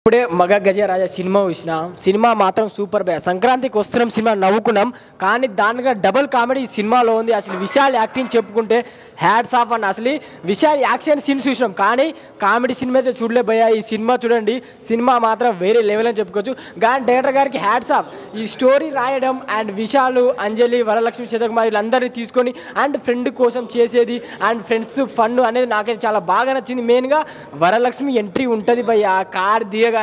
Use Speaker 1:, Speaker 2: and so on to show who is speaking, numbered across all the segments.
Speaker 1: ఇప్పుడే మగ గజరాజ సినిమా చూసిన సినిమా మాత్రం సూపర్ బే సంక్రాంతికి వస్తున్నాం సినిమా నవ్వుకున్నాం కానీ దానిగా డబుల్ కామెడీ సినిమాలో ఉంది అసలు విశాల్ యాక్టింగ్ చెప్పుకుంటే హ్యాట్స్ ఆఫ్ అండ్ అసలు విశాల్ యాక్షన్ సీన్స్ చూసినాం కానీ కామెడీ సినిమా అయితే చూడలే భయ్యా ఈ సినిమా చూడండి సినిమా మాత్రం వేరే లెవెల్ అని చెప్పుకోవచ్చు కానీ డైరెక్టర్ గారికి హ్యాట్స్ ఆఫ్ ఈ స్టోరీ రాయడం అండ్ విశాల్ అంజలి వరలక్ష్మి శతకుమార్ వీళ్ళందరినీ తీసుకొని అండ్ ఫ్రెండ్ కోసం చేసేది అండ్ ఫ్రెండ్స్ ఫన్ అనేది నాకైతే చాలా బాగా నచ్చింది మెయిన్గా వరలక్ష్మి ఎంట్రీ ఉంటుంది భయ్యా కార్ దిగగానే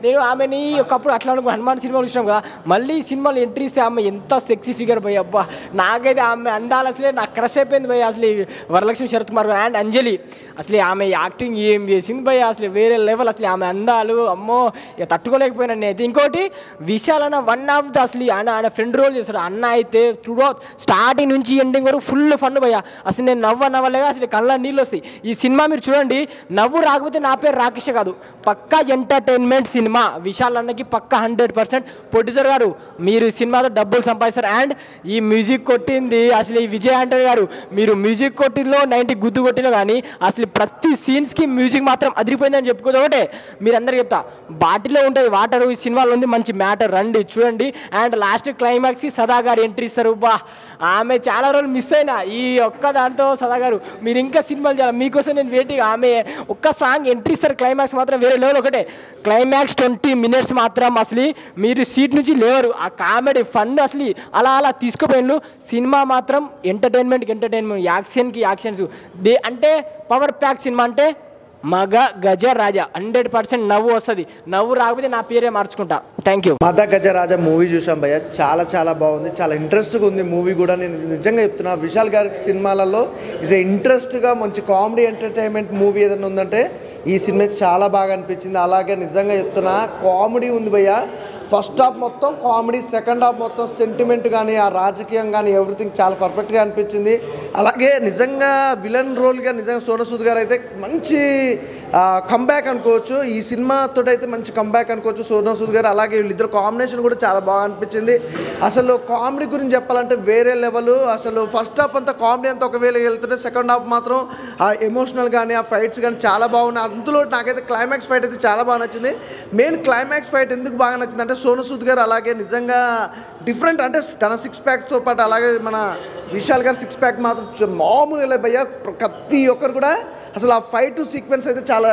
Speaker 1: నేను ఆమెని ఒకప్పుడు అట్లా అనుకో హనుమాన్ సినిమాలు చూసినాం కదా మళ్ళీ ఈ సినిమాలో ఎంట్రీ ఇస్తే ఆమె ఎంత సెక్సీ ఫిగర్ భయ్య అబ్బా నాకైతే ఆమె అందాలు అసలే నాకు క్రష్ అయిపోయింది భయ్య అసలు వరలక్ష్మి శరత్కుమార్ అండ్ అంజలి అసలు ఆమె యాక్టింగ్ ఏం చేసింది భయ్య అసలు వేరే లెవెల్ అసలు ఆమె అందాలు అమ్మో ఇక తట్టుకోలేకపోయినా నేనైతే ఇంకోటి విశాల్ అన్న వన్ ఆఫ్ ద అసలు ఆయన ఫ్రెండ్ రోల్ చేస్తాడు అన్న అయితే స్టార్టింగ్ నుంచి ఎండింగ్ వరకు ఫుల్ ఫన్ భయ్య అసలు నేను నవ్వలేగా అసలు కళ్ళ నీళ్ళు వస్తాయి ఈ సినిమా మీరు చూడండి నవ్వు రాకపోతే నా పేరు రాకేష్ కాదు పక్కా ఎంటర్టైన్మెంట్ సినిమా విశాల్ అన్నకి పక్కా 100% ప్రొడ్యూసర్ గారు మీరు ఈ సినిమాతో డబ్బులు సంపాదిస్తారు అండ్ ఈ మ్యూజిక్ కొట్టింది అసలు ఈ విజయ్ ఆంటనీ గారు మీరు మ్యూజిక్ కొట్టిలో 90 గుద్దు కొట్టిలో కానీ అసలు ప్రతి సీన్స్కి మ్యూజిక్ మాత్రం అదిరిపోయిందని చెప్పుకోవచ్చు ఒకటే మీరు అందరికీ చెప్తా బాటిలో ఉంటుంది వాటర్ ఈ సినిమాలో ఉంది మంచి మ్యాటర్ రండి చూడండి అండ్ లాస్ట్ క్లైమాక్స్కి సదా గారు ఎంట్రీ ఇస్తారు బా ఆమె చాలా రోజులు మిస్ అయినా ఈ ఒక్క దాంతో సదా గారు మీరు ఇంకా సినిమాలు చేయాలి మీకోసం నేను వెయిటింగ్ ఆమె ఒక్క సాంగ్ ఎంట్రీ ఇస్తారు క్లైమాక్స్ మాత్రం వేరే లెవెల్ ఒకటే క్లైమాక్స్ 20 minutes మాత్రం అసలు మీరు సీట్ నుంచి లేవరు ఆ కామెడీ ఫన్ అసలు అలా తీసుకుపోయిన సినిమా మాత్రం ఎంటర్టైన్మెంట్ యాక్షన్కి యాక్షన్స్ అంటే పవర్ ప్యాక్ సినిమా అంటే మగ గజరాజ 100% నవ్వు వస్తుంది నవ్వు రాకపోతే నా పేరే మార్చుకుంటా థ్యాంక్ యూ
Speaker 2: మగ గజరాజ మూవీ చూసాం భయ్య చాలా బాగుంది చాలా ఇంట్రెస్ట్గా ఉంది మూవీ కూడా నేను నిజంగా చెప్తున్నా విశాల్ గారి సినిమాలలో ఇస్ ఇంట్రెస్ట్గా మంచి కామెడీ ఎంటర్టైన్మెంట్ మూవీ ఏదైనా ఉందంటే ఈ సినిమా చాలా బాగా అనిపించింది అలాగే నిజంగా చెప్తున్నా కామెడీ ఉంది భయ్య ఫస్ట్ హాఫ్ మొత్తం కామెడీ సెకండ్ హాఫ్ మొత్తం సెంటిమెంట్ కానీ ఆ రాజకీయం కానీ ఎవ్రీథింగ్ చాలా పర్ఫెక్ట్గా అనిపించింది అలాగే నిజంగా విలన్ రోల్గా నిజంగా సోను సూద్ గారు అయితే మంచి కంబ్యాక్ అనుకోవచ్చు ఈ సినిమాతో అయితే మంచి కంబ్యాక్ అనుకోవచ్చు సోను సూద్ గారు అలాగే వీళ్ళిద్దరు కాంబినేషన్ కూడా చాలా బాగా అనిపించింది అసలు కామెడీ గురించి చెప్పాలంటే వేరే లెవెల్ అసలు ఫస్ట్ హాఫ్ అంతా కామెడీ అంతా ఒకవేళ వెళ్తుంటే సెకండ్ హాఫ్ మాత్రం ఆ ఎమోషనల్ కానీ ఆ ఫైట్స్ కానీ చాలా బాగున్నాయి అందులో నాకైతే క్లైమాక్స్ ఫైట్ అయితే చాలా బాగా నచ్చింది మెయిన్ క్లైమాక్స్ ఫైట్ ఎందుకు బాగా నచ్చింది అంటే సోను సూద్ గారు అలాగే నిజంగా డిఫరెంట్ అంటే తన 6 ప్యాక్స్తో పాటు అలాగే మన విశాల్ గారు 6 ప్యాక్ మాత్రం మామూలు భయ్య ప్రతి ఒక్కరు కూడా అసలు ఆ ఫైట్ సీక్వెన్స్ అయితే చాలా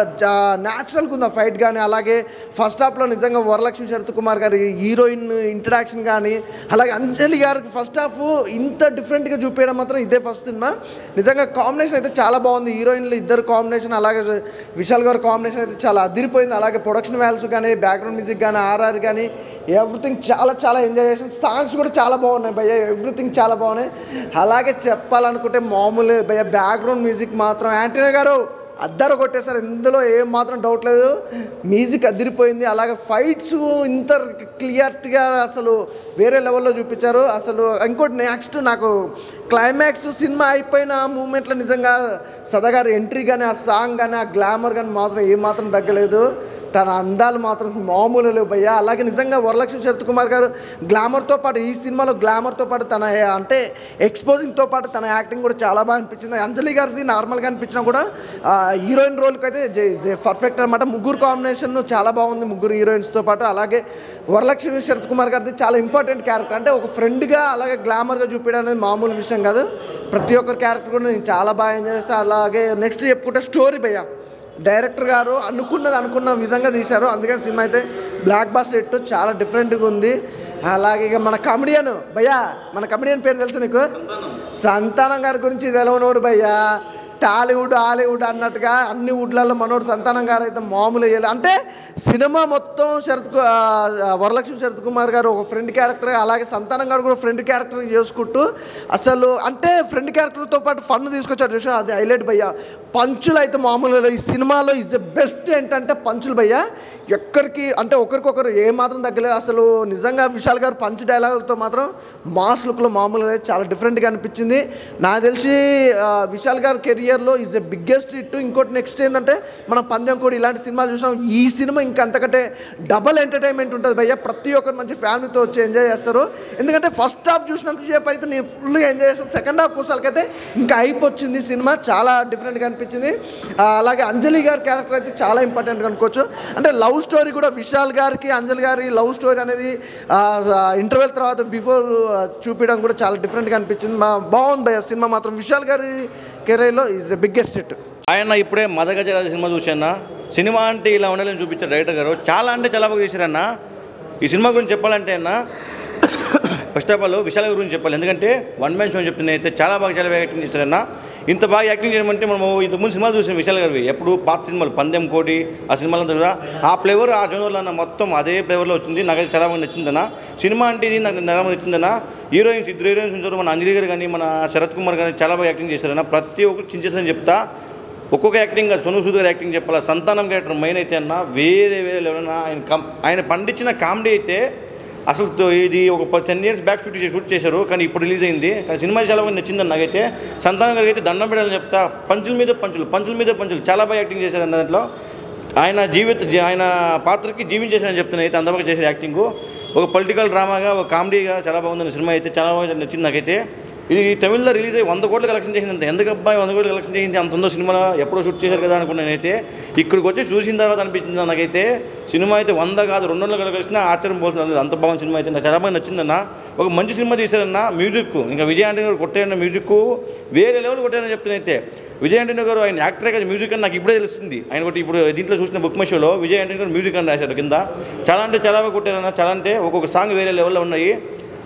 Speaker 2: న్యాచురల్గా ఉంది ఆ ఫైట్ కానీ అలాగే ఫస్ట్ హాఫ్లో నిజంగా వరలక్ష్మి శరత్కుమార్ గారి హీరోయిన్ ఇంట్రడక్షన్ కానీ అలాగే అంజలి గారికి ఫస్ట్ హాఫ్ ఇంత డిఫరెంట్గా చూపించడం మాత్రం ఇదే ఫస్ట్ సినిమా నిజంగా కాంబినేషన్ అయితే చాలా బాగుంది హీరోయిన్లు ఇద్దరు కాంబినేషన్ అలాగే విశాల్ గారి కాంబినేషన్ అయితే చాలా అదిరిపోయింది అలాగే ప్రొడక్షన్ వాల్యూస్ కానీ బ్యాక్గ్రౌండ్ మ్యూజిక్ కానీ ఆర్ఆర్ కానీ ఎవ్రీథింగ్ చాలా ఎంజాయ్ చేసాను సాంగ్స్ కూడా చాలా బాగున్నాయి భయ్య ఎవ్రీథింగ్ చాలా బాగున్నాయి అలాగే చెప్పాలనుకుంటే మామూలు భయ్య బ్యాక్గ్రౌండ్ మ్యూజిక్ మాత్రం యాంటనీ గారు అద్దరు కొట్టేశారు ఇందులో ఏం మాత్రం డౌట్ లేదు మ్యూజిక్ అదిరిపోయింది అలాగే ఫైట్స్ ఇంత క్లియర్గా అసలు వేరే లెవెల్లో చూపించారు అసలు ఇంకోటి నెక్స్ట్ నాకు క్లైమాక్స్ సినిమా అయిపోయిన మూమెంట్లో నిజంగా సదాగారి ఎంట్రీ కానీ ఆ సాంగ్ కానీ ఆ గ్లామర్ కానీ మాత్రం ఏమాత్రం తగ్గలేదు తన అందాలు మాత్రం మామూలు లేవు భయ్య అలాగే నిజంగా వరలక్ష్మి శరత్కుమార్ గారు గ్లామర్తో పాటు ఈ సినిమాలో గ్లామర్తో పాటు తన అంటే ఎక్స్పోజింగ్తో పాటు తన యాక్టింగ్ కూడా చాలా బాగా అనిపించింది అంజలి గారిది నార్మల్గా అనిపించినా కూడా హీరోయిన్ రోల్కి అయితే పర్ఫెక్ట్ అనమాట ముగ్గురు కాంబినేషన్ చాలా బాగుంది ముగ్గురు హీరోయిన్స్తో పాటు అలాగే వరలక్ష్మి శరత్కుమార్ గారిది చాలా ఇంపార్టెంట్ క్యారెక్టర్ అంటే ఒక ఫ్రెండ్గా అలాగే గ్లామర్గా చూపించడం అనేది మామూలు విషయం కాదు ప్రతి ఒక్కరి క్యారెక్టర్ కూడా నేను చాలా బాగా ఎంజాయ్ చేస్తాను అలాగే నెక్స్ట్ చెప్పుకుంటే స్టోరీ భయ్య డైరెక్టర్ గారు అనుకున్న విధంగా తీశారు అందుకని సినిమా అయితే బ్లాక్ బాస్టర్ హిట్ చాలా డిఫరెంట్గా ఉంది అలాగే ఇక మన కమెడియన్ భయ్యా మన కమెడియన్ పేరు తెలుసు నీకు సంతానం గారి గురించి తెలవనోడు భయ్యా టాలీవుడ్ హాలీవుడ్ అన్నట్టుగా అన్ని వుడ్లలో మనోడు సంతానం గారు అయితే మామూలు వేయాలి అంటే సినిమా మొత్తం వరలక్ష్మి శరత్కుమార్ గారు ఒక ఫ్రెండ్ క్యారెక్టర్ అలాగే సంతానం గారు కూడా ఫ్రెండ్ క్యారెక్టర్ చేసుకుంటూ అసలు అంటే ఫ్రెండ్ క్యారెక్టర్తో పాటు ఫన్ తీసుకొచ్చారు చూసా అది హైలైట్ భయ్యా పంచులు అయితే మామూలు ఈ సినిమాలో ఇస్ ద బెస్ట్ ఏంటంటే పంచులు భయ్యా ఎక్కడికి అంటే ఒకరికొకరు ఏమాత్రం తగ్గలేదు అసలు నిజంగా విశాల్ గారు పంచ్ డైలాగులతో మాత్రం మాస్ లుక్లో మామూలుగా చాలా డిఫరెంట్గా అనిపించింది నాకు తెలిసి విశాల్ గారు కెరియర్ ఇయర్లో ఈజ్ ద బిగ్గెస్ట్ హిట్. ఇంకోటి నెక్స్ట్ ఏంటంటే మనం పందెం కోడి ఇలాంటి సినిమాలు చూసాం. ఈ సినిమా ఇంకా అంతకంటే డబల్ ఎంటర్టైన్మెంట్ ఉంటుంది భయ్య. ప్రతి ఒక్కరు మంచి ఫ్యామిలీతో వచ్చి ఎంజాయ్ చేస్తారు. ఎందుకంటే ఫస్ట్ హాఫ్ చూసినంతసేపు అయితే నేను ఫుల్గా ఎంజాయ్ చేస్తాను. సెకండ్ హాఫ్ కూసాలకైతే ఇంకా అయిపోయింది సినిమా, చాలా డిఫరెంట్గా అనిపించింది. అలాగే అంజలి గారి క్యారెక్టర్ అయితే చాలా ఇంపార్టెంట్ అనుకోవచ్చు. అంటే లవ్ స్టోరీ కూడా విశాల్ గారికి అంజలి గారి లవ్ స్టోరీ అనేది ఇంటర్వెల్ తర్వాత బిఫోర్ చూపించడం కూడా చాలా డిఫరెంట్గా అనిపించింది. బాగుంది భయ్య సినిమా మాత్రం. విశాల్ గారి కెరీర్లో ఈజ్ ద బిగ్గెస్ట్ హిట్.
Speaker 3: ఆయన ఇప్పుడే మదగజరాజ సినిమా చూశాను. సినిమా అంటే ఇలా ఉండాలని చూపించారు డైరెక్టర్ గారు. చాలా అంటే చాలా బాగా చేశారన్న. ఈ సినిమా గురించి చెప్పాలంటే అన్న ఫస్ట్ ఆఫ్ ఆల్ విశాల్ గురించి చెప్పాలి. ఎందుకంటే వన్ మ్యాన్ షో చెప్తున్నా అయితే చాలా బాగా యాక్టింగ్ చేశారన్న. ఇంత బాగా యాక్టింగ్ చేయమంటే మనం ఇంతకుముందు సినిమాలు చూసాం విశాల్ గారివి. ఎప్పుడు పాత సినిమాలు పందెం కోటి ఆ సినిమాలంతా కూడా ఆ ఫ్లేవర్ ఆ జోనర్లో అన్న మొత్తం అదే ఫ్లేవర్లో వచ్చింది. నాకైతే చాలా బాగా నచ్చిందన్న. సినిమా అంటే ఇది నాకు చాలా బాగా నచ్చిందన్న. హీరోయిన్స్ ఇద్దరు హీరోయిన్స్ ఉంటారు. మన అంజలి గారు కానీ మన శరత్ కుమార్ కానీ చాలా బాగా యాక్టింగ్ చేశారన్న. ప్రతి ఒక్కరు చించేసని చెప్తా. ఒక్కొక్క యాక్టింగ్ సోను సూద్ గారు యాక్టింగ్ చెప్పాలి. సంతానం క్యారెక్టర్ మెయిన్ అయితే అన్న వేరే లెవెల్ అన్న. ఆయన పండించిన కామెడీ అయితే అసలు ఇది ఒక 10 years బ్యాక్ షూట్ చేశారు, కానీ ఇప్పుడు రిలీజ్ అయింది. కానీ సినిమా చాలా బాగా నచ్చిందని నాకైతే. సంతానం గారికి అయితే దండం పెట్టాలని చెప్తా. పంచుల మీద పంచులు చాలా బాగా యాక్టింగ్ చేశారు దాంట్లో. ఆయన పాత్రకి జీవించేసారని చెప్తున్నాను అయితే అంత బాగా చేశారు యాక్టింగ్. ఒక పొలిటికల్ డ్రామాగా ఒక కామెడీగా చాలా బాగుంది సినిమా అయితే. చాలా బాగా నచ్చింది నాకైతే. ఇది తమిళ్లో రిలీజ్ అయ్యి 100 కోట్లు కలెక్షన్ చేసింది. ఎందుకు అబ్బాయి 100 కోట్లు కలెక్షన్ చేసింది, అంత ఉందో సినిమాలో ఎప్పుడో షూట్ చేశారు కదా అనుకున్నాను అయితే. ఇక్కడికి వచ్చి చూసిన తర్వాత అనిపించింది నాకైతే సినిమా అయితే 100 కాదు 200 కలిసిన ఆశ్చర్యం పోతుంది. అంత బాగుంది సినిమా అయితే. నాకు చాలా బాగా నచ్చిందన్న. ఒక మంచి సినిమా తీశారన్న. మ్యూజిక్ ఇంకా విజయ్ ఆంటనీ గారు కొట్టారన్న. మ్యూజిక్ వేరే లెవెల్ కొట్టారని చెప్తున్నా అయితే. విజయ్ ఆంటనీ గారు ఆయన యాక్టరే కదా, మ్యూజిక్ అని నాకు ఇప్పుడే తెలుస్తుంది. ఆయన ఒకటి ఇప్పుడు దీంట్లో చూసిన బుక్ మై షోలో విజయ్ ఆంటనీ గారు మ్యూజిక్ అని రాశారు కింద. చాలా అంటే చాలా బాగా కొట్టారన్న. చాలా అంటే ఒక్కొక్క సాంగ్ వేరే లెవెల్లో ఉన్నాయి.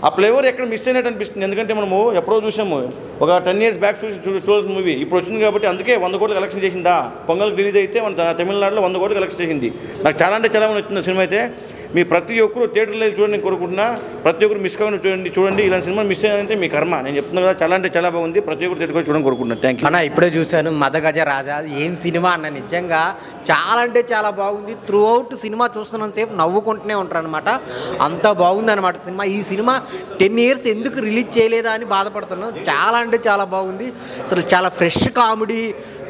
Speaker 3: ఆ ఫ్లేవర్ ఎక్కడ మిస్ అయినట్టు అనిపిస్తుంది. ఎందుకంటే మనము ఎప్పుడో చూసాము, ఒక 10 years బ్యాక్ చూడాల్సిన మూవీ ఇప్పుడు వచ్చింది కాబట్టి అందుకే 100 కోట్లు కలెక్షన్ చేసిందా. పొంగల్ రిలీజ్ అయితే మన తమిళనాడులో 100 కోట్లు కలెక్షన్ చేసింది. నాకు చాలా అంటే చాలా నచ్చింది సినిమా అయితే. మీ ప్రతి ఒక్కరు థియేటర్లో చూడండి నేను కోరుకుంటున్నా. ప్రతి ఒక్కరు మిస్ కాకుండా చూడండి. ఇలాంటి సినిమా మిస్ అయ్యారంటే మీ కర్మ. నేను చెప్తున్నాను కదా, చాలా అంటే చాలా బాగుంది. ప్రతి ఒక్కరు థియేటర్ చూడడం కోరుకుంటున్నాను. థ్యాంక్ యూ
Speaker 4: అన్న. ఇప్పుడే చూశాను మదగజ రాజా. ఏం సినిమా అన్న, నిజంగా చాలా అంటే చాలా బాగుంది. త్రూ అవుట్ సినిమా చూస్తున్నంతసేపు నవ్వుకుంటూనే ఉంటారు అనమాట. అంత బాగుంది అనమాట సినిమా. ఈ సినిమా 10 years ఎందుకు రిలీజ్ చేయలేదా అని బాధపడుతున్నాను. చాలా అంటే చాలా బాగుంది. అసలు చాలా ఫ్రెష్ కామెడీ,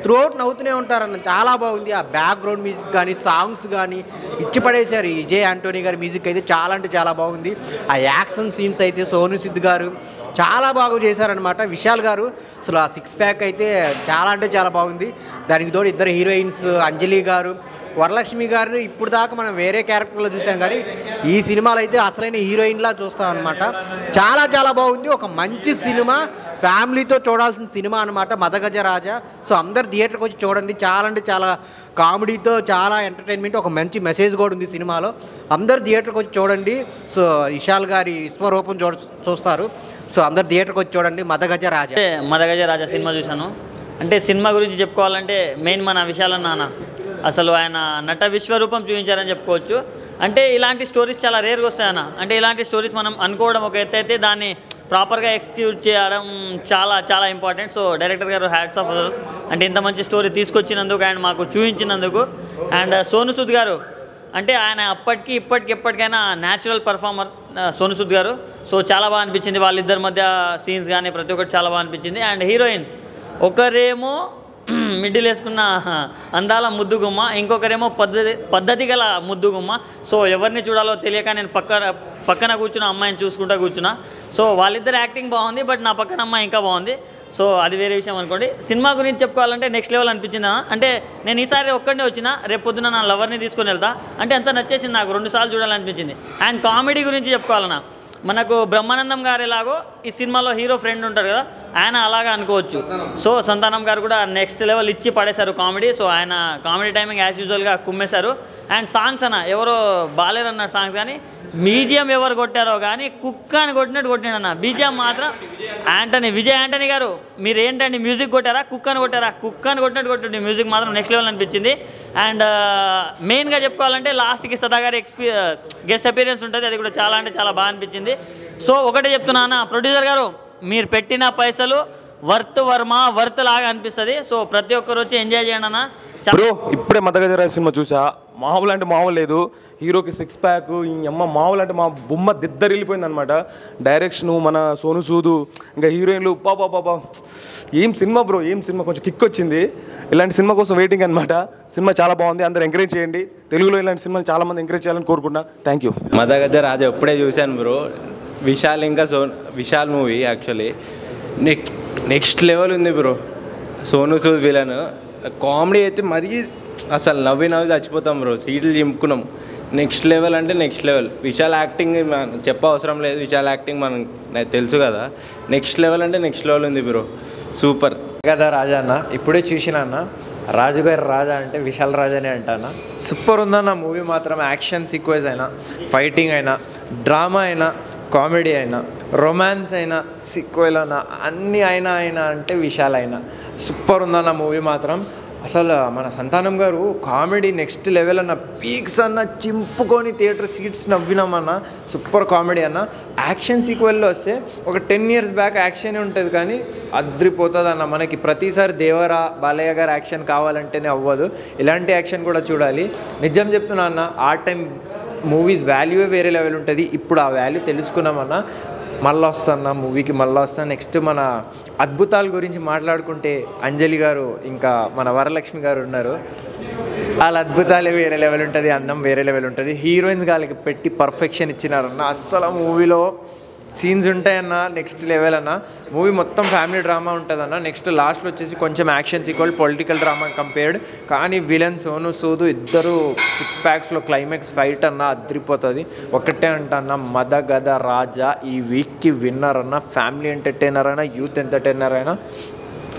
Speaker 4: త్రూ అవుట్ నవ్వుతూనే ఉంటారన్న. చాలా బాగుంది. ఆ బ్యాక్గ్రౌండ్ మ్యూజిక్ కానీ సాంగ్స్ కానీ ఇచ్చి పడేశారు. విజయ్ ఆంటోనీ గారి మ్యూజిక్ అయితే చాలా అంటే చాలా బాగుంది. ఆ యాక్షన్ సీన్స్ అయితే సోను సూద్ గారు చాలా బాగా చేశారనమాట. విశాల్ గారు అసలు ఆ 6 pack అయితే చాలా అంటే చాలా బాగుంది. దానికి తోడు ఇద్దరు హీరోయిన్స్ అంజలి గారు, వరలక్ష్మి గారు ఇప్పుడు దాకా మనం వేరే క్యారెక్టర్లో చూసాం, కానీ ఈ సినిమాలో అయితే అసలైన హీరోయిన్లా చూస్తాం అనమాట. చాలా చాలా బాగుంది. ఒక మంచి సినిమా, ఫ్యామిలీతో చూడాల్సిన సినిమా అనమాట మదగజ రాజా. సో అందరు థియేటర్కి వచ్చి చూడండి. చాలా అంటే చాలా కామెడీతో చాలా ఎంటర్టైన్మెంట్, ఒక మంచి మెసేజ్ కూడా ఉంది సినిమాలో. అందరు థియేటర్కి వచ్చి చూడండి. సో విశాల్ గారి విశ్వరూపం చూస్తారు. సో అందరు థియేటర్కి వచ్చి చూడండి మదగజ రాజా.
Speaker 5: మదగజ రాజా సినిమా చూశాను. అంటే సినిమా గురించి చెప్పుకోవాలంటే మెయిన్ మన విశాల్ అన్న అసలు ఆయన నట విశ్వరూపం చూపించారని చెప్పుకోవచ్చు. అంటే ఇలాంటి స్టోరీస్ చాలా రేర్గా వస్తాయన్న. అంటే ఇలాంటి స్టోరీస్ మనం అనుకోవడం ఒక ఎత్తు అయితే దాన్ని ప్రాపర్గా ఎక్స్క్యూట్ చేయడం చాలా చాలా ఇంపార్టెంట్. సో డైరెక్టర్ గారు హ్యాట్స్ ఆఫ్. అంటే ఇంత మంచి స్టోరీ తీసుకొచ్చినందుకు అండ్ మాకు చూపించినందుకు. అండ్ సోను సూద్ గారు అంటే ఆయన అప్పటికి ఎప్పటికైనా న్యాచురల్ పర్ఫార్మర్ సోను సూద్ గారు. సో చాలా బాగా అనిపించింది. వాళ్ళిద్దరి మధ్య సీన్స్ కానీ ప్రతి ఒక్కటి చాలా బాగా అనిపించింది. అండ్ హీరోయిన్స్ ఒకరేమో మిడిల్ వేసుకున్న అందాల ముద్దుగుమ్మ, ఇంకొకరేమో పద్ధతి గల ముద్దుగుమ్మ. సో ఎవరిని చూడాలో తెలియక నేను పక్కన కూర్చున్న అమ్మాయిని చూసుకుంటూ కూర్చున్నా. సో వాళ్ళిద్దరు యాక్టింగ్ బాగుంది, బట్ నా పక్కన అమ్మాయి ఇంకా బాగుంది. సో అది వేరే విషయం అనుకోండి. సినిమా గురించి చెప్పుకోవాలంటే నెక్స్ట్ లెవెల్ అనిపించింది. అంటే నేను ఈసారి ఒక్కడే వచ్చిన, రేపు పొద్దున నా లవర్ని తీసుకొని వెళ్తా. అంటే అంత నచ్చేసింది నాకు, 2 సార్లు చూడాలనిపించింది. అండ్ కామెడీ గురించి చెప్పుకోవాలన్నా, మనకు బ్రహ్మానందం గారు ఎలాగో ఈ సినిమాలో హీరో ఫ్రెండ్ ఉంటారు కదా, ఆయన అలాగా అనుకోవచ్చు. సో సంతానం గారు కూడా నెక్స్ట్ లెవెల్ ఇచ్చి పడేశారు కామెడీ. సో ఆయన కామెడీ టైమింగ్ యాజ్ యూజువల్గా కుమ్మేశారు. అండ్ సాంగ్స్ అన్న ఎవరో బాలేరు అన్నారు సాంగ్స్, కానీ బీజిఎం ఎవరు కొట్టారో కానీ కుక్క అని కొట్టినట్టు కొట్టినాడు అన్న. బీజిఎం మాత్రం విజయ్ ఆంటనీ గారు మీరు ఏంటండి మ్యూజిక్ కొట్టారా, కుక్క అని కొట్టారా? కుక్క అని కొట్టినట్టు కొట్టింది. మ్యూజిక్ మాత్రం నెక్స్ట్ లెవెల్ అనిపించింది. అండ్ మెయిన్గా చెప్పుకోవాలంటే లాస్ట్కి సదా గారి గెస్ట్ అపీరియన్స్ ఉంటుంది, అది కూడా చాలా అంటే చాలా బాగా అనిపించింది. సో ఒకటే చెప్తున్నా అన్న, ప్రొడ్యూసర్ గారు మీరు పెట్టిన పైసలు వర్త్ లాగా అనిపిస్తుంది. సో ప్రతి ఒక్కరు వచ్చి ఎంజాయ్ చేయండి అన్న.
Speaker 6: బ్రో ఇప్పుడే మదగజరాజ సినిమా చూసా, మామూలు అంటే మామూలు లేదు. హీరోకి 6 ప్యాక్ ఈ అమ్మ మామూలు అంటే మా బొమ్మ దిద్దరిల్లిపోయింది అనమాట. డైరెక్షను మన సోను సూదు ఇంకా హీరోయిన్లు పాపా ఏం సినిమా బ్రో, ఏం సినిమా, కొంచెం కిక్ వచ్చింది. ఇలాంటి సినిమా కోసం వెయిటింగ్ అనమాట. సినిమా చాలా బాగుంది, అందరూ ఎంకరేజ్ చేయండి. తెలుగులో ఇలాంటి సినిమాలు చాలామంది ఎంకరేజ్ చేయాలని కోరుకుంటున్నా. Thank you.
Speaker 7: మదగజ రాజా ఇప్పుడే చూశాను బ్రో. విశాల్ ఇంకా Vishal movie actually next level ఉంది bro. Sonu Sood villain comedy అయితే మరీ అసలు నవ్వి చచ్చిపోతాం బ్రో, సీట్లు చింపుకున్నాం. నెక్స్ట్ లెవెల్ అంటే నెక్స్ట్ లెవెల్. విశాల్ యాక్టింగ్ చెప్ప అవసరం లేదు, విశాల్ యాక్టింగ్ నాకు తెలుసు కదా. నెక్స్ట్ లెవెల్ అంటే నెక్స్ట్ లెవెల్ ఉంది బ్రో, సూపర్.
Speaker 8: కదా రాజా అన్న ఇప్పుడే చూసిన అన్న, రాజుగారి రాజా అంటే విశాల్ రాజానే అంటాను. సూపర్ ఉందన్న మూవీ మాత్రం. యాక్షన్ సీక్వెన్స్ అయినా, ఫైటింగ్ అయినా, డ్రామా అయినా, కామెడీ అయినా, రొమాన్స్ అయినా, సీక్వెల్ అయినా, అన్నీ అయినా అంటే విశాల్ అయినా సూపర్ ఉందన్న మూవీ మాత్రం. అసలు మన సంతానం గారు కామెడీ నెక్స్ట్ లెవెల్ అన్న, పీక్స్ అన్న చింపుకొని థియేటర్ సీట్స్ నవ్వినామన్న. సూపర్ కామెడీ అన్న. యాక్షన్ సీక్వెల్లో వస్తే ఒక 10 years బ్యాక్ యాక్షన్ ఉంటుంది కానీ అద్రిపోతుంది అన్న. మనకి ప్రతిసారి దేవరా బాలయ్య గారు యాక్షన్ కావాలంటేనే అవ్వదు, ఇలాంటి యాక్షన్ కూడా చూడాలి. నిజం చెప్తున్నా అన్న, ఆ టైం మూవీస్ వాల్యూవే వేరే లెవెల్ ఉంటుంది. ఇప్పుడు ఆ వాల్యూ తెలుసుకున్నామన్నా. మళ్ళీ వస్తాను మూవీకి, మళ్ళీ వస్తాను. నెక్స్ట్ మన అద్భుతాల గురించి మాట్లాడుకుంటే అంజలి గారు ఇంకా మన వరలక్ష్మి గారు ఉన్నారు. వాళ్ళ అద్భుతాలే వేరే లెవెల్ ఉంటుంది, అందం వేరే లెవెల్ ఉంటుంది. హీరోయిన్స్ గారికి పెట్టి పర్ఫెక్షన్ ఇచ్చినారన్న. అస్సలు మూవీలో సీన్స్ ఉంటాయన్న నెక్స్ట్ లెవెల్ అన్న. మూవీ మొత్తం ఫ్యామిలీ డ్రామా ఉంటుందన్న. నెక్స్ట్ లాస్ట్లో వచ్చేసి కొంచెం action equal political drama compared. కానీ విలన్ సోను సూదు ఇద్దరు 6 ప్యాక్స్లో క్లైమాక్స్ ఫైట్ అన్న అద్రిపోతుంది. ఒకటే అంటన్న, మదగధ రాజా ఈ వీక్కి విన్నర్ అన్న. ఫ్యామిలీ ఎంటర్టైనర్ అయినా, యూత్ ఎంటర్టైనర్ అయినా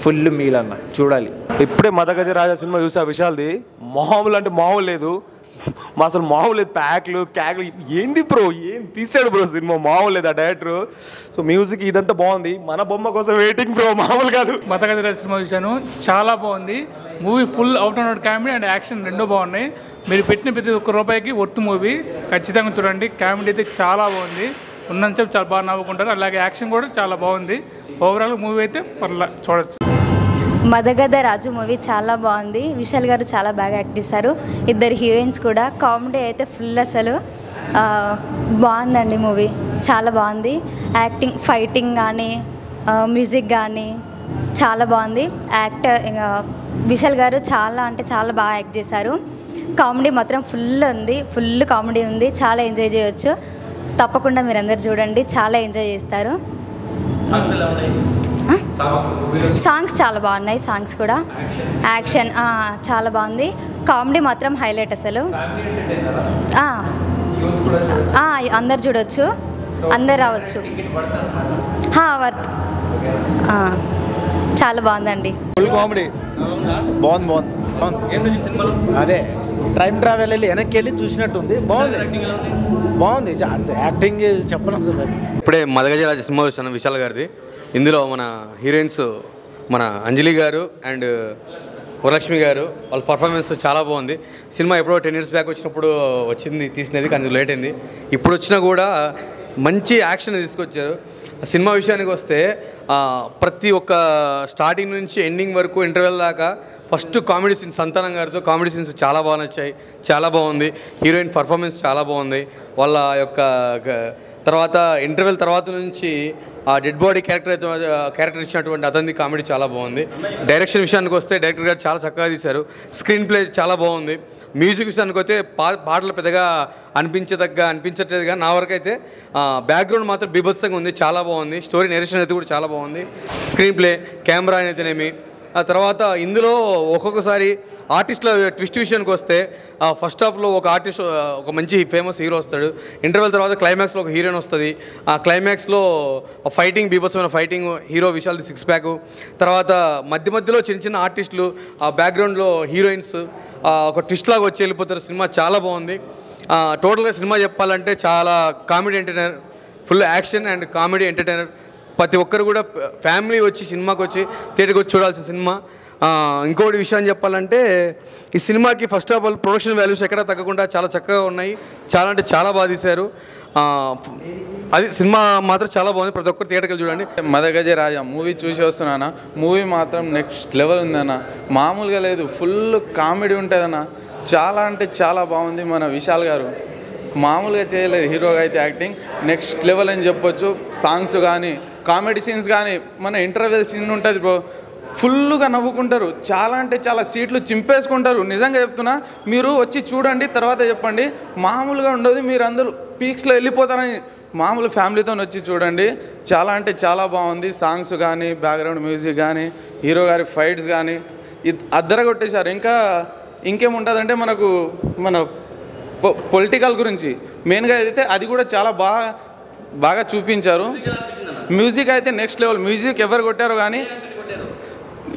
Speaker 8: ఫుల్ మీల్ అన్న, చూడాలి.
Speaker 6: ఇప్పుడే మదగజ రాజా సినిమా చూసా విశాల్ది. మామూలు అంటే మామూలు లేదు, అసలు మామూలు లేదు. ప్యాక్లు క్యాక్లు ఏంది బ్రో, ఏం తీసాడు బ్రో సినిమా, మామూలు లేదు ఆ డైరెక్టర్. సో మ్యూజిక్ ఇదంతా బాగుంది. మన బొమ్మ కోసం వెయిటింగ్ బ్రో, మామూలు కాదు.
Speaker 9: మదగజ రాజా సినిమా చూశాను, చాలా బాగుంది movie. Full out and out comedy and action రెండూ బాగున్నాయి. మీరు పెట్టిన ప్రతి ఒక్క రూపాయికి వర్త్ మూవీ, ఖచ్చితంగా చూడండి. కామెడీ అయితే చాలా బాగుంది, ఉన్నంత చాలా బాగా నవ్వుకుంటారు. అలాగే యాక్షన్ కూడా చాలా బాగుంది. ఓవరాల్ మూవీ అయితే చూడొచ్చు.
Speaker 10: మదగధ రాజు మూవీ చాలా బాగుంది. విశాల్ గారు చాలా బాగా యాక్ట్ చేశారు. ఇద్దరు హీరోయిన్స్ కూడా. కామెడీ అయితే ఫుల్ అసలు బాగుందండి మూవీ, చాలా బాగుంది. యాక్టింగ్, ఫైటింగ్ కానీ, మ్యూజిక్ కానీ చాలా బాగుంది. విశాల్ గారు చాలా అంటే చాలా బాగా యాక్ట్ చేశారు. కామెడీ మాత్రం ఫుల్ ఉంది, ఫుల్ కామెడీ ఉంది. చాలా ఎంజాయ్ చేయవచ్చు. తప్పకుండా మీరు అందరు చూడండి, చాలా ఎంజాయ్ చేస్తారు. సాంగ్స్ చాలా బాగున్నాయి, సాంగ్స్ కూడా. యాక్షన్ చాలా బాగుంది. కామెడీ మాత్రం హైలైట్ అసలు. అందరు చూడొచ్చు, అందరు రావచ్చు. వర్త్, చాలా బాగుందండి.
Speaker 2: ఫుల్ కామెడీ బాగుంది. అదే టైం ట్రావెల్ వెళ్ళి వెనక్కి వెళ్ళి చూసినట్టుంది. బాగుంది యాక్టింగ్ చెప్పను అసలు.
Speaker 11: ఇప్పుడే మదగజ రాజా సినిమా చూసాను విశాల్ గారిది. ఇందులో మన హీరోయిన్స్ మన అంజలి గారు అండ్ వరలక్ష్మి గారు, వాళ్ళ పర్ఫార్మెన్స్ చాలా బాగుంది. సినిమా ఎప్పుడో 10 years బ్యాక్ వచ్చినప్పుడు తీసినది కానీ లేట్ అయింది. ఇప్పుడు వచ్చినా కూడా మంచి యాక్షన్ తీసుకొచ్చారు. సినిమా విషయానికి వస్తే ప్రతి ఒక్క స్టార్టింగ్ నుంచి ఎండింగ్ వరకు ఇంటర్వెల్ దాకా ఫస్ట్ కామెడీ సీన్స్, సంతానం గారితో కామెడీ సీన్స్ చాలా బాగా నచ్చాయి, చాలా బాగుంది. హీరోయిన్ పర్ఫార్మెన్స్ చాలా బాగుంది. వాళ్ళ యొక్క తర్వాత ఇంటర్వెల్ తర్వాత నుంచి ఆ డెడ్ బాడీ క్యారెక్టర్ ఇచ్చినటువంటి అతని కామెడీ చాలా బాగుంది. డైరెక్షన్ విషయానికి వస్తే డైరెక్టర్ గారు చాలా చక్కగా తీశారు. స్క్రీన్ ప్లే చాలా బాగుంది. మ్యూజిక్ విషయానికి వస్తే పాటలు పెద్దగా అనిపించట్లేదు. నా వరకు అయితే బ్యాక్గ్రౌండ్ మాత్రం బీభత్సంగా ఉంది, చాలా బాగుంది. స్టోరీ నెరేషన్ అయితే కూడా చాలా బాగుంది. స్క్రీన్ ప్లే, కెమెరా అయితేనేమి. ఆ తర్వాత ఇందులో ఒక్కొక్కసారి ఆర్టిస్టుల ట్విస్ట్ విషయానికి వస్తే ఫస్ట్ హాఫ్లో ఒక ఆర్టిస్ట్, ఒక మంచి ఫేమస్ హీరో వస్తాడు. ఇంటర్వెల్ తర్వాత క్లైమాక్స్లో ఒక హీరోయిన్ వస్తుంది. ఆ క్లైమాక్స్లో ఫైటింగ్, బీభత్సమైన ఫైటింగ్, హీరో విశాల్ది 6 ప్యాక్. తర్వాత మధ్యలో చిన్న ఆర్టిస్టులు, ఆ బ్యాక్గ్రౌండ్లో హీరోయిన్స్ ఒక ట్విస్ట్ లాగా వచ్చి వెళ్ళిపోతారు. సినిమా చాలా బాగుంది. టోటల్గా సినిమా చెప్పాలంటే చాలా comedy entertainer, full action and comedy entertainer. ప్రతి ఒక్కరు కూడా ఫ్యామిలీ వచ్చి సినిమాకి వచ్చి థియేటర్కి వచ్చి చూడాల్సిన సినిమా. ఇంకోటి విషయం చెప్పాలంటే ఈ సినిమాకి first of all production values ఎక్కడ తగ్గకుండా చాలా చక్కగా ఉన్నాయి. చాలా అంటే చాలా బాగా తీశారు. అది సినిమా మాత్రం చాలా బాగుంది. ప్రతి ఒక్కరు థియేటర్కి చూడండి.
Speaker 12: మదగజ రాజా మూవీ చూసి వస్తున్నానా. మూవీ మాత్రం నెక్స్ట్ లెవెల్ ఉందన్న, మామూలుగా లేదు. ఫుల్ కామెడీ ఉంటుందన్న. చాలా అంటే చాలా బాగుంది. మన విశాల్ గారు మామూలుగా చేయలేదు హీరోగా అయితే యాక్టింగ్ నెక్స్ట్ లెవెల్ అని చెప్పొచ్చు. సాంగ్స్ కానీ కామెడీ సీన్స్ కానీ మన ఇంటర్వెల్ సీన్ ఉంటుంది బ్రో, ఫుల్గా నవ్వుకుంటారు. చాలా అంటే చాలా సీట్లు చింపేసుకుంటారు. నిజంగా చెప్తున్నా, మీరు వచ్చి చూడండి తర్వాత చెప్పండి. మామూలుగా ఉండదు, మీరు అందరూ పీక్స్లో వెళ్ళిపోతారని. మామూలు ఫ్యామిలీతో వచ్చి చూడండి. చాలా అంటే చాలా బాగుంది. సాంగ్స్ కానీ బ్యాక్గ్రౌండ్ మ్యూజిక్ కానీ హీరో గారి ఫైట్స్ కానీ అద్దరగొట్టేశారు. ఇంకేముంటుందంటే మనకు మన పొలిటికల్ గురించి మెయిన్గా అయితే అది కూడా చాలా బాగా చూపించారు. మ్యూజిక్ అయితే నెక్స్ట్ లెవెల్. మ్యూజిక్ ఎవరు కొట్టారో కానీ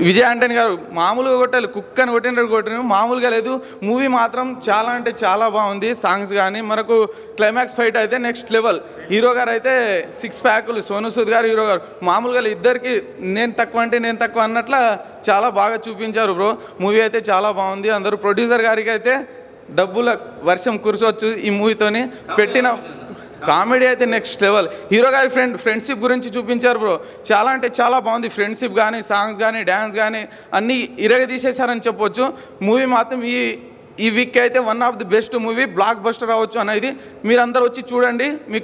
Speaker 12: విజయ్ ఆంటనీ గారు మామూలుగా కొట్టారు, కుక్ అని కొట్టిన మామూలుగా లేదు. మూవీ మాత్రం చాలా అంటే చాలా బాగుంది. సాంగ్స్ కానీ మనకు క్లైమాక్స్ ఫైట్ అయితే నెక్స్ట్ లెవెల్. హీరో గారు అయితే 6 ప్యాకులు, సోను సూద్ గారు హీరో గారు మామూలుగా ఇద్దరికి నేను తక్కువ అన్నట్ల చాలా బాగా చూపించారు బ్రో. మూవీ అయితే చాలా బాగుంది. అందరూ ప్రొడ్యూసర్ గారికి అయితే డబ్బుల వర్షం కురచవచ్చు ఈ మూవీతోని. పెట్టిన కామెడీ అయితే నెక్స్ట్ లెవెల్. హీరో గారి ఫ్రెండ్షిప్ గురించి చూపించారు బ్రో. చాలా అంటే చాలా బాగుంది. ఫ్రెండ్షిప్ కానీ సాంగ్స్ కానీ డ్యాన్స్ కానీ అన్నీ ఇరగదీసేశారని చెప్పొచ్చు. మూవీ మాత్రం ఈ వీక్ అయితే one of the best movie, block buster అవ్వచ్చు అనేది. మీరందరూ వచ్చి చూడండి. మీకు